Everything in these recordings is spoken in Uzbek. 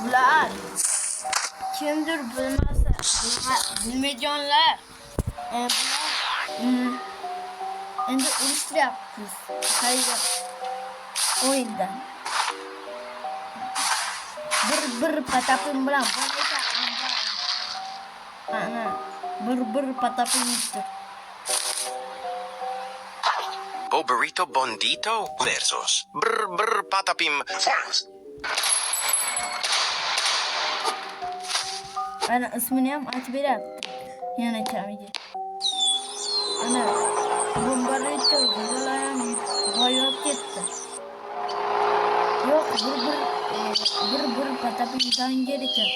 Bular kimdir bilmasa, bilmaganlar. Bular endi urishtiryapmiz. Hayır. O'yindan. Bir patapim bilan bir patapim yutdi. Boberito Bondito versus Brr Patapim Farms. Ana ismini ham aytib beryapti. Yana kamiga. Ana Boberito bularni boyib ketdi. Yo'q, bir patapim dangar ekan.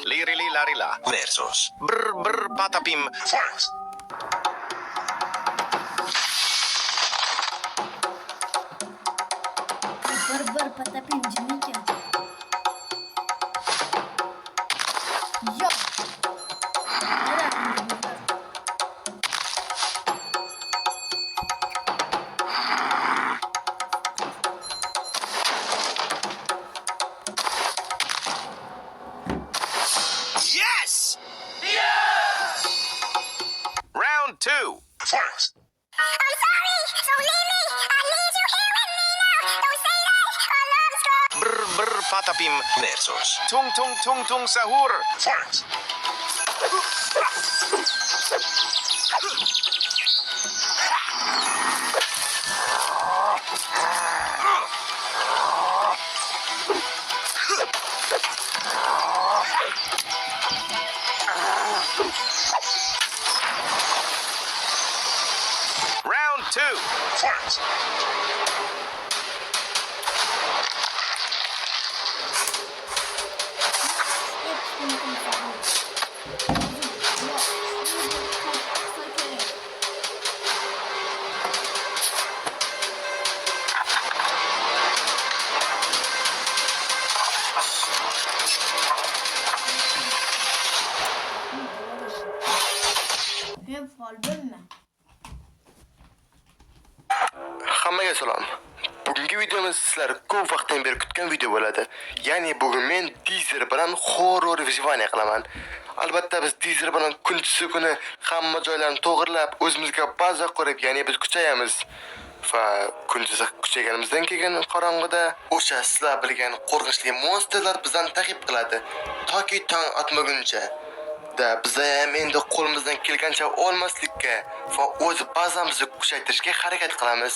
Lirili Larila versus Brr Patapim Farms. Bir patapim jimikan. Yo'q. Yes! Round 2. Farms. I'm sorry, so leave me. I need you here with me now. Don't say that. Our love's gone. Brr Patapim versus Tung Sahur Farms. Round 2. Farms. Men folbimman. Hammaga salom. Bugungi videomiz sizlar ko'p vaqtdan beri kutgan video bo'ladi. Ya'ni bugun men teaser bilan horror vijvaniya qilaman. Albatta biz teaser bilan kunduzi kuni hamma joylarni to'g'irlab, o'zimizga baza qurib, ya'ni biz kuchayamiz. Va kunduzi kuchayganimizdan keyin qorong'ida o'sha sizlar bilgan qo'rqinchli monsterlar bizdan ta'qib qiladi, toki tong otmaguncha. Biza ham endi qo'limizdan kelgancha olmaslikka va o'z bazamizni kuchaytirishga harakat qilamiz.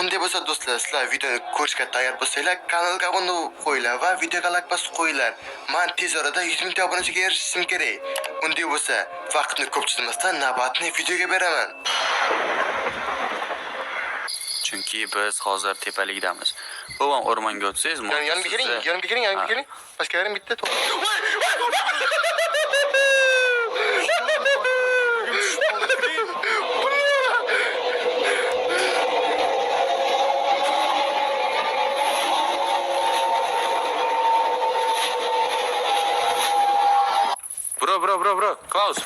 Unday bo'lsa do'stlar, sizlar videoni ko'rishga tayyor bo'lsanglar, kanalga obuna bo'lib qo'yinglar va videoga like bosib qo'yinglar. Men tez orada 100 ming obunachiga erishishim kerak. Unday bo'lsa, vaqtni ko'p cho'zmasdan navbatni videoga beraman. Chunki biz hozir tepalikdamiz. Bu ham o'rmonga o'tsangiz, Yonimga keling. Boshqalarim bitta Bro, Klaus.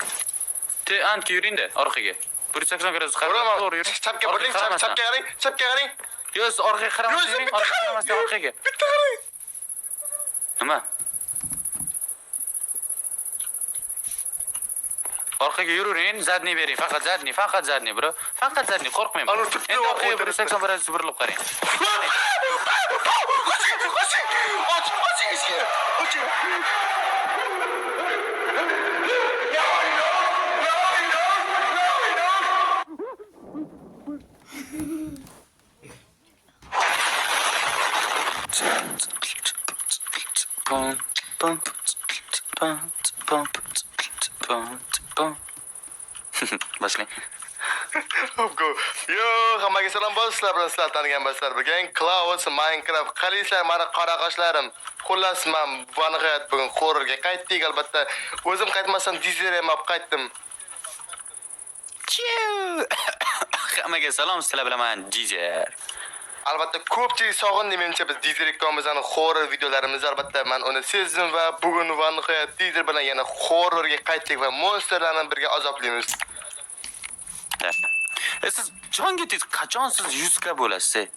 Te anti yurinda orqaga. 180 gradus to'g'ri yuring. Chapga bo'ling, chapga qarang. Yo'q, orqaga qaramasdan yuring, orqaga. Bitta qarang. Nima? Orqaga yuravering, zadniy bering, faqat zadniy, bro. Faqat zadniy, qo'rqmayman. Endi orqaga 180 gradus burilib qarang. Boshlang. Go. Yo, hammaga salom bo'lsin. Sizlar bilan sizlar tanigan bo'lsizlar. Birga Klaus Minecraft. Qalaysizlar, meni qora qoshlarim. Xullas, men bu nihoyat bugun horrorga qaytdik. Albatta, o'zim qaytmasam Dizzer ham olib qaytdim. Hammaga salom, sizlar bilan Jijer. Albatta ko'pchilik sog'indi menimcha biz Dizzer ikkomizning horror videolarimiz albatta men uni sezdim va bugun va nihoyat Dizzer bilan yana horrorga qaytdik va monsterlarni birga azoblaymiz. Siz jonga tez qachon siz 100 ga bo'lasiz?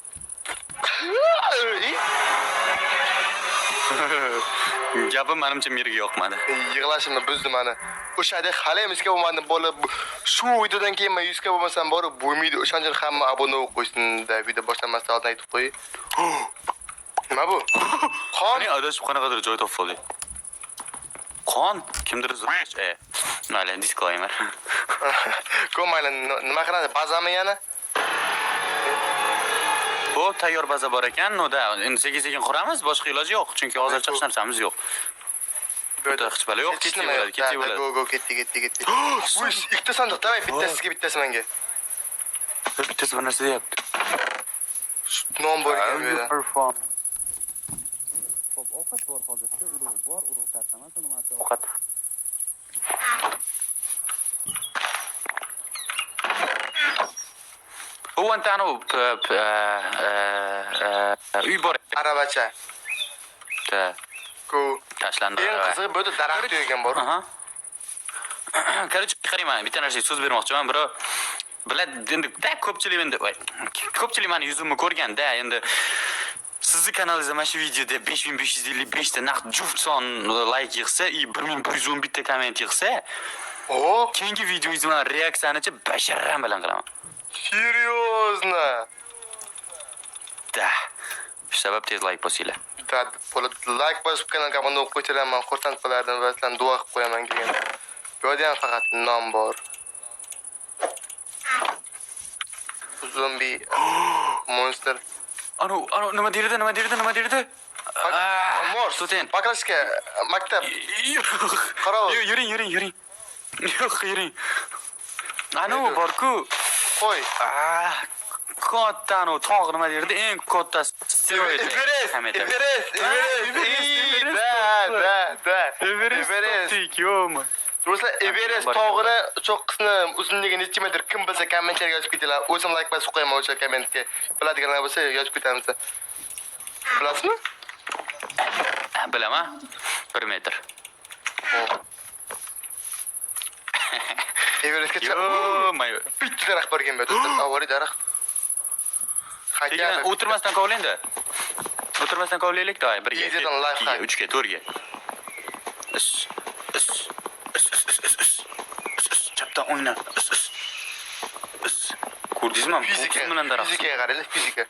Gapim menimcha meriga yoqmadi. Yig'lashimni buzdi meni. O'shadek hali emizga bo'lmadim bo'lib shu videodan keyin men 100 ga bo'lmasam borib bo'lmaydi. O'shancha hamma obuna bo'lib qo'ysin-da video boshlanmasdan oldin aytib qo'y. Nima bu? Qon. Qani adashib qanaqadir joy topib oldik. Qon kimdir mayli disclaimer. Ko'mayli nima qiladi? Bazami yana? Bu tayyor baza bor ekan, noda endi sekin-sekin quramiz, boshqa iloji yo'q, chunki hozircha hech narsamiz yo'q. Burada hech balo yo'q, ketib bo'ladi, ketib bo'ladi. Go, ketdi. Uy, ikkita sandiq, davay, bittasiga bittasi menga. Bittasi bir narsa deyapti. Non bor ekan bu yerda. Xo'p, ovqat bor hozircha, urug' bor, urug' tarqamas, nimasi ovqat. Bu antanu uy bor. Aravacha. Ku. Tashlandi. Eng qizig'i bu yerda daraxt yo'gan bor. Aha. Qarang, qarayman, bitta narsaga so'z bermoqchiman, biro. Biladi, endi ko'pchilik endi, ko'pchilik meni yuzimni ko'rganda, endi sizni kanalingizda mana shu videoda 5555 ta naqd juft son like yig'sa, 1111 ta komment yig'sa, keyingi videoyingiz bilan reaksiyanichi basharram bilan qilaman. Seriozno. Da. Shu sabab tez like bosinglar. Like bosib kanalga abuna bo'lib qo'ysalar men xursand bo'lardim va sizlarni duo qilib qo'yaman keyin. Bu yerda ham faqat non bor. Zombi monster. Anu nima derdi? Mor, Soten. Bakrashka maktab. Qarov. Yuring. Yo'q, yuring. Anu borku. Qo'y. Kattanu tog' nima derdi? Eng kattasi. Everest. Everest. Yo'qmi? Do'stlar, Everest tog'ini cho'qqisini uzunligi necha metr kim bilsa kommentlarga yozib ketinglar. O'zim like bosib qo'yaman o'sha kommentga. Biladiganlar bo'lsa yozib ketamiz. Bilasizmi? Bilaman. 1 metr. Everestga Yo'q, bitta daraxt bor ekan bu yerda. Avvaliy daraxt. Lekin o'tirmasdan kovlaydi. O'tirmasdan kovlaylik-da, 1 ga, 2 ga, 3 ga, 4 ga. Chapdan o'yna. Ko'rdingizmi? Fizikaga qaraylik, fizika.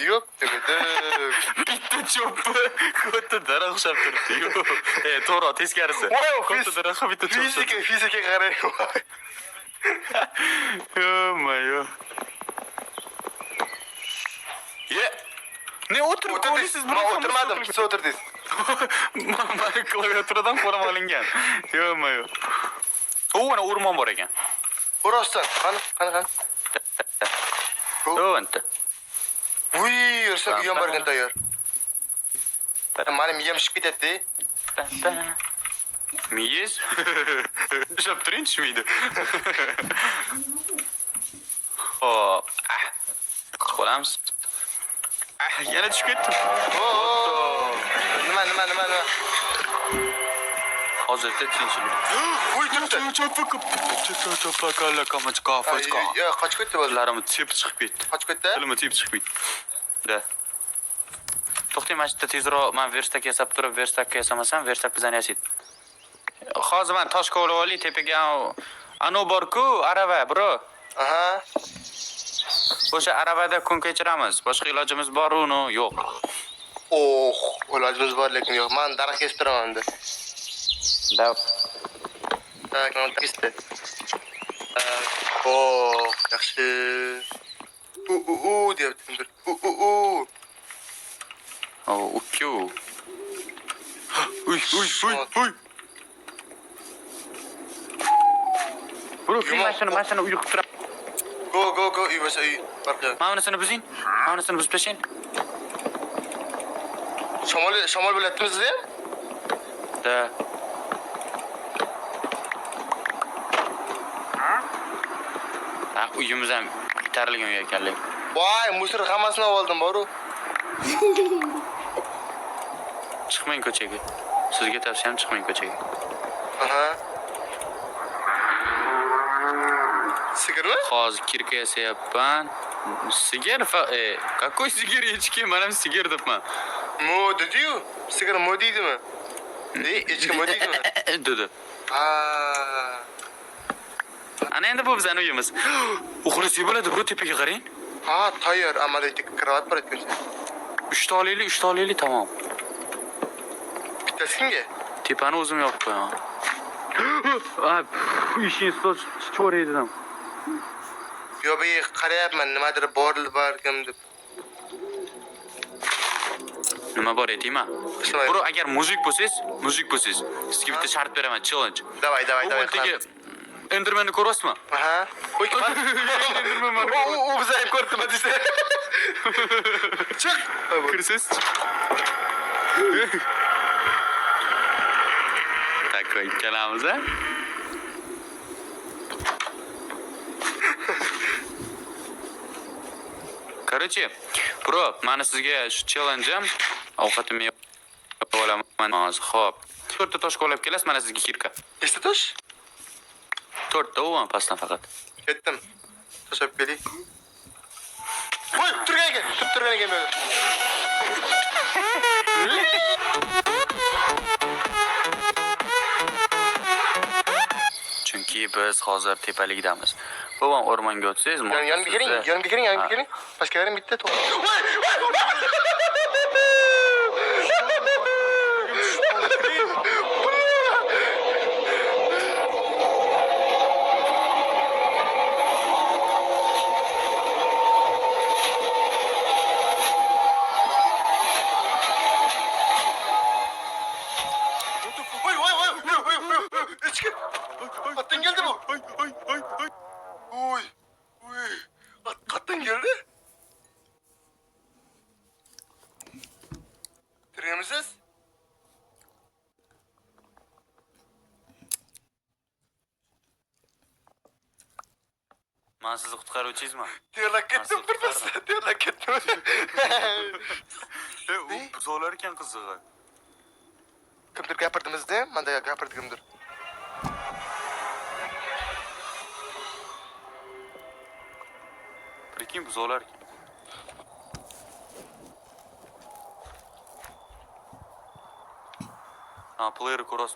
Yo'q, degada. Bitta cho'ppi katta daraxt ushlab turibdi. Yo'q. To'g'ri, teskarisi. Katta daraxt bitta cho'ppi. Fizika qarang. Yo'q. Ne o'tirib ko'rasiz buni? O'tirmadim, siz o'tirdingiz. Mana klaviaturadan qo'lim olingan. Yo'q. O'g'ana o'rmon bor ekan. Rostdan, qani. O'nta. Uy, yursak uyam borgan tayyor. Meni miyam shib ketadi. Miyiz? Ushlab turing tushmaydi. Hop. Qo'lamiz. Yana tushib ketdim. Nima? Hozirda tinchlik. Uy, tutdi. Yo'q, qochib ketdi bo'lar. Larimni tepib chiqib ketdi. Qochib ketdi? Tilimni tepib chiqib ketdi. Da. To'xtang, mana yerda tezroq men verstak yasab turib, verstakka yasamasam, verstak bizani yasaydi. Hozir men tosh kovlab olay, tepaga anu bor-ku, arava, bro. Aha. O'sha aravada kun kechiramiz. Boshqa ilojimiz bor-uni yo'q. Ilojimiz bor, lekin yo'q. Men daraxt kesib turaman endi. Dab. Tak, kesdi. Yaxshi. Deyapti kimdir. Ukku. Uy. Bro, mashina uyqib turadi. Go, uy bo'lsa uy. Farqi yo'q. Mana bunisini buzing. Mana bunisini buzib tashlang. Shamol bo'lyaptimi sizda ham? Da. Uyimiz ham itarilgan uy ekanlik. Voy, musor hammasini oldim, boru. Chiqmang ko'chaga. Sizga tavsiyam chiqmang ko'chaga. Aha. Sigirmi? Hozir kirka yasayapman. Sigir какой sigir echki? Mana men sigir debman. Mo dedi-yu. Sigir mo deydimi? Echki mo deydimi? Dedi. Ha. Ana endi bu bizning uyimiz. Uxlasa bo'ladi, bu tepaga qarang. Ha, tayyor, amaliyotga kravat bor ekan. 3 ta olaylik, tamom. Bittasi kimga? Tepani o'zim yopib qo'yaman. Ishing cho'raydi ham. Yo, bu qarayapman, nimadir borkim deb. Nima bor aytaymi? Bro, agar muzik bo'lsangiz, sizga bitta shart beraman, challenge. Davay. Endermanni ko'ryapsizmi? Aha. Qo'y. U bizni ham ko'rdi, nima deysiz? Chiq. Kirsiz. Такой ikkalamiz, a? Короче, bro, mana sizga shu challenge-am. Ovqatimni yeb olaman hozir. Xo'p. 4 ta toshga olib kelasiz, mana sizga kirka. Nechta tosh? 4 ta o'man pastdan faqat. Ketdim. Toshab keling. Voy, turgan ekan men. Chunki biz hozir tepalikdamiz. Bo'g'on o'rmonga o'tsangiz, Yonimga kiring. Pastkalarım bitta to'g'ri. Atın geldi bu. Oy. Atın geldi. Duruyor musunuz? Men sizni qutqaruvchingizmi? Terlak ketdim birpas. Terlak ketdim. U buzolar ekan qizig'i. Kimdir gapirdimizda, menda gapirdi kimdir. Прикинь, buzolar ekan. Ha, player ko'rasizmi?